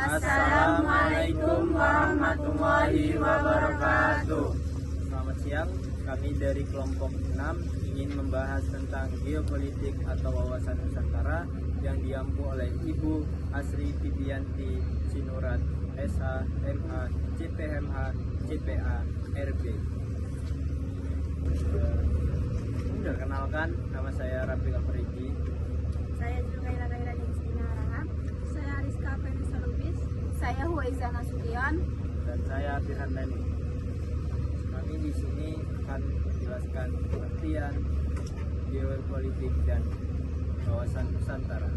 Assalamualaikum warahmatullahi wabarakatuh. Selamat siang, kami dari kelompok 6 ingin membahas tentang geopolitik atau wawasan Nusantara yang diampu oleh Ibu Asri Pipianti Sinurat, SH, MH, CPMH, CPA, RB. Perkenalkan, nama saya Rafiq Afriki. Saya Zulkaila Gairani Istinaraha. Saya Rizka Fenisa Lubis. Saya Huwaiza Nasution. Dan saya Firhan Dani. Kami di sini akan menjelaskan pengertian geopolitik dan wawasan Nusantara.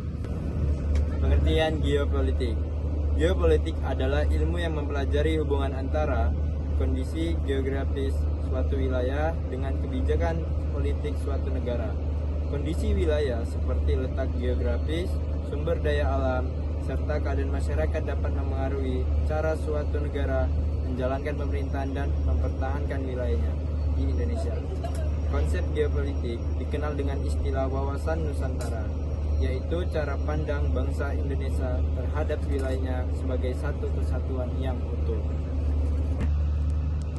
Pengertian geopolitik. Geopolitik adalah ilmu yang mempelajari hubungan antara kondisi geografis suatu wilayah dengan kebijakan politik suatu negara. Kondisi wilayah seperti letak geografis, sumber daya alam, serta keadaan masyarakat dapat mempengaruhi cara suatu negara menjalankan pemerintahan dan mempertahankan wilayahnya di Indonesia. Konsep geopolitik dikenal dengan istilah wawasan Nusantara, yaitu cara pandang bangsa Indonesia terhadap wilayahnya sebagai satu kesatuan yang utuh.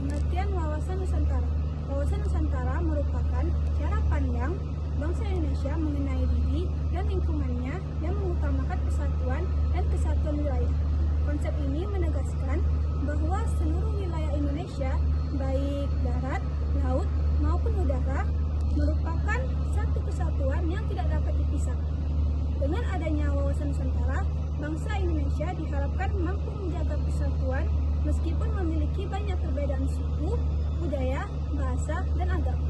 Pengertian wawasan Nusantara. Wawasan Nusantara merupakan cara pandang bangsa Indonesia mengenai diri dan lingkungannya yang mengutamakan persatuan dan kesatuan wilayah. Konsep ini menegaskan bahwa seluruh wilayah Indonesia, baik darat, laut, maupun udara, merupakan satu kesatuan yang tidak dapat dipisahkan. Dengan adanya wawasan Nusantara, bangsa Indonesia diharapkan mampu menjaga persatuan meskipun memiliki banyak perbedaan suku, budaya, bahasa, dan agama.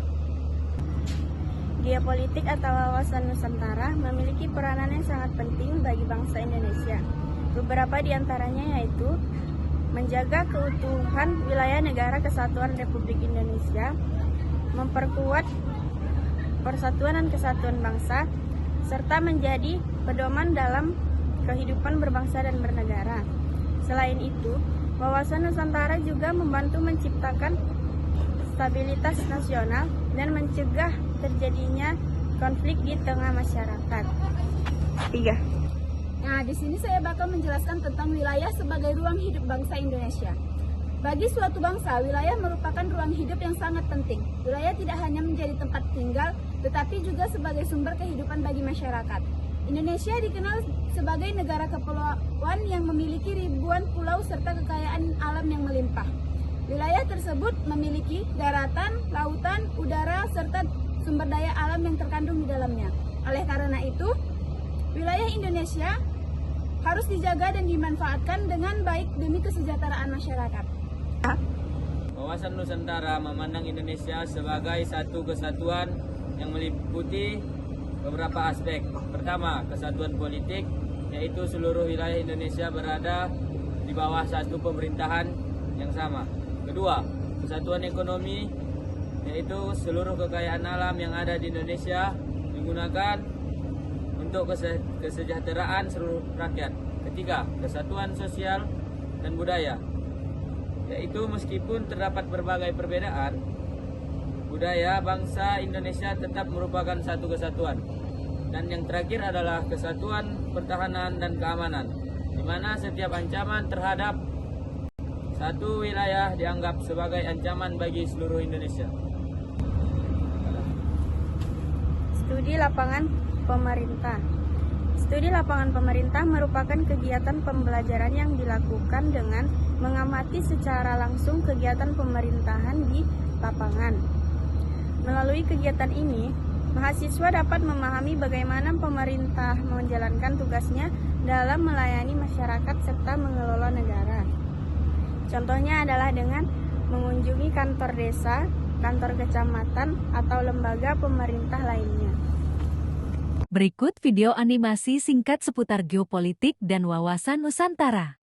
Geopolitik atau wawasan Nusantara memiliki peranan yang sangat penting bagi bangsa Indonesia. Beberapa di antaranya yaitu menjaga keutuhan wilayah negara kesatuan Republik Indonesia, memperkuat persatuan dan kesatuan bangsa, serta menjadi pedoman dalam kehidupan berbangsa dan bernegara. Selain itu, wawasan Nusantara juga membantu menciptakan stabilitas nasional dan mencegah terjadinya konflik di tengah masyarakat. 3. Nah, di sini saya bakal menjelaskan tentang wilayah sebagai ruang hidup bangsa Indonesia. Bagi suatu bangsa, wilayah merupakan ruang hidup yang sangat penting. Wilayah tidak hanya menjadi tempat tinggal, tetapi juga sebagai sumber kehidupan bagi masyarakat. Indonesia dikenal sebagai negara kepulauan yang memiliki ribuan pulau serta kekayaan alam yang melimpah. Wilayah tersebut memiliki daratan, lautan, udara, serta sumber daya alam yang terkandung di dalamnya. Oleh karena itu, wilayah Indonesia harus dijaga dan dimanfaatkan dengan baik demi kesejahteraan masyarakat. Wawasan Nusantara memandang Indonesia sebagai satu kesatuan yang meliputi beberapa aspek. Pertama, kesatuan politik, yaitu seluruh wilayah Indonesia berada di bawah satu pemerintahan yang sama. Kedua, kesatuan ekonomi, yaitu seluruh kekayaan alam yang ada di Indonesia digunakan untuk kesejahteraan seluruh rakyat. Ketiga, kesatuan sosial dan budaya, yaitu meskipun terdapat berbagai perbedaan, budaya bangsa Indonesia tetap merupakan satu kesatuan. Dan yang terakhir adalah kesatuan pertahanan dan keamanan, di mana setiap ancaman terhadap satu wilayah dianggap sebagai ancaman bagi seluruh Indonesia. Studi lapangan pemerintah. Studi lapangan pemerintah merupakan kegiatan pembelajaran yang dilakukan dengan mengamati secara langsung kegiatan pemerintahan di lapangan. Melalui kegiatan ini, mahasiswa dapat memahami bagaimana pemerintah menjalankan tugasnya dalam melayani masyarakat serta mengelola negara. Contohnya adalah dengan mengunjungi kantor desa, kantor kecamatan, atau lembaga pemerintah lainnya. Berikut video animasi singkat seputar geopolitik dan wawasan Nusantara.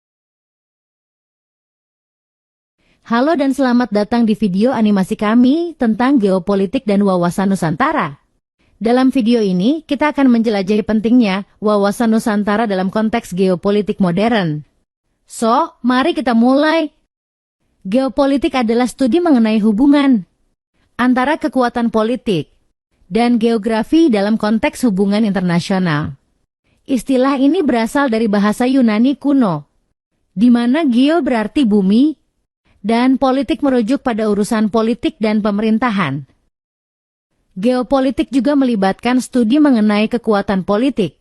Halo dan selamat datang di video animasi kami tentang geopolitik dan wawasan Nusantara. Dalam video ini, kita akan menjelajahi pentingnya wawasan Nusantara dalam konteks geopolitik modern. So, mari kita mulai. Geopolitik adalah studi mengenai hubungan antara kekuatan politik dan geografi dalam konteks hubungan internasional. Istilah ini berasal dari bahasa Yunani kuno di mana geo berarti bumi, dan politik merujuk pada urusan politik dan pemerintahan. Geopolitik juga melibatkan studi mengenai kekuatan politik,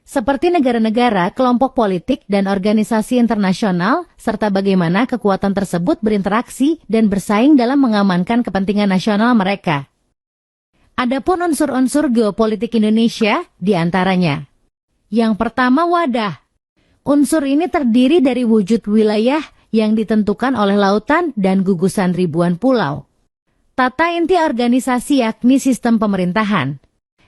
seperti negara-negara, kelompok politik, dan organisasi internasional, serta bagaimana kekuatan tersebut berinteraksi dan bersaing dalam mengamankan kepentingan nasional mereka. Adapun unsur-unsur geopolitik Indonesia, diantaranya. Yang pertama, wadah. Unsur ini terdiri dari wujud wilayah yang ditentukan oleh lautan dan gugusan ribuan pulau. Tata inti organisasi yakni sistem pemerintahan.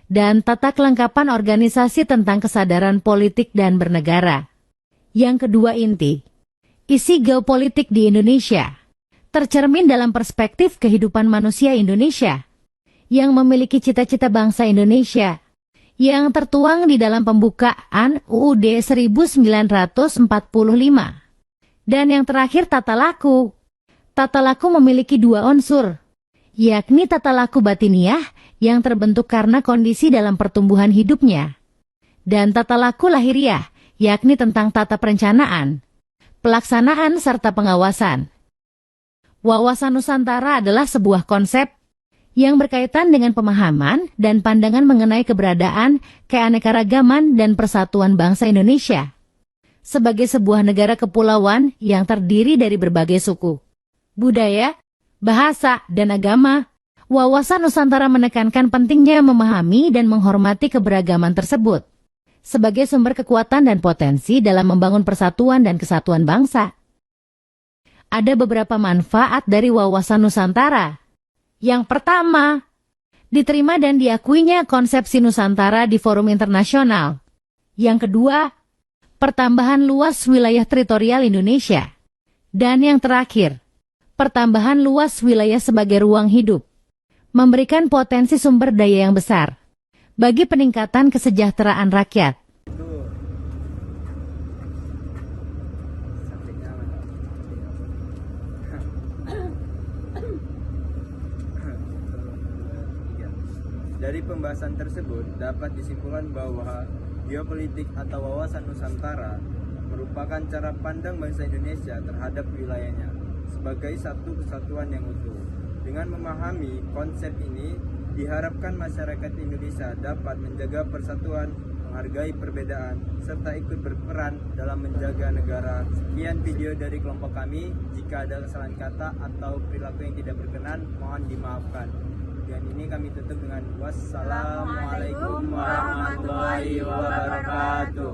Dan tata kelengkapan organisasi tentang kesadaran politik dan bernegara. Yang kedua, inti. Isi geopolitik di Indonesia tercermin dalam perspektif kehidupan manusia Indonesia yang memiliki cita-cita bangsa Indonesia yang tertuang di dalam pembukaan UUD 1945. Dan yang terakhir, tata laku. Tata laku memiliki dua unsur, yakni tata laku batiniah yang terbentuk karena kondisi dalam pertumbuhan hidupnya, dan tata laku lahiriah, yakni tentang tata perencanaan, pelaksanaan serta pengawasan. Wawasan Nusantara adalah sebuah konsep yang berkaitan dengan pemahaman dan pandangan mengenai keberadaan, keanekaragaman, dan persatuan bangsa Indonesia sebagai sebuah negara kepulauan yang terdiri dari berbagai suku, budaya, bahasa, dan agama. Wawasan Nusantara menekankan pentingnya memahami dan menghormati keberagaman tersebut sebagai sumber kekuatan dan potensi dalam membangun persatuan dan kesatuan bangsa. Ada beberapa manfaat dari wawasan Nusantara. Yang pertama, diterima dan diakuinya konsepsi Nusantara di forum internasional. Yang kedua, pertambahan luas wilayah teritorial Indonesia. Dan yang terakhir, pertambahan luas wilayah sebagai ruang hidup, memberikan potensi sumber daya yang besar bagi peningkatan kesejahteraan rakyat. Dari pembahasan tersebut dapat disimpulkan bahwa geopolitik atau wawasan Nusantara merupakan cara pandang bangsa Indonesia terhadap wilayahnya sebagai satu kesatuan yang utuh. Dengan memahami konsep ini, diharapkan masyarakat Indonesia dapat menjaga persatuan, menghargai perbedaan, serta ikut berperan dalam menjaga negara. Sekian video dari kelompok kami. Jika ada kesalahan kata atau perilaku yang tidak berkenan, mohon dimaafkan. Dan ini kami tutup dengan wassalamualaikum warahmatullahi wabarakatuh.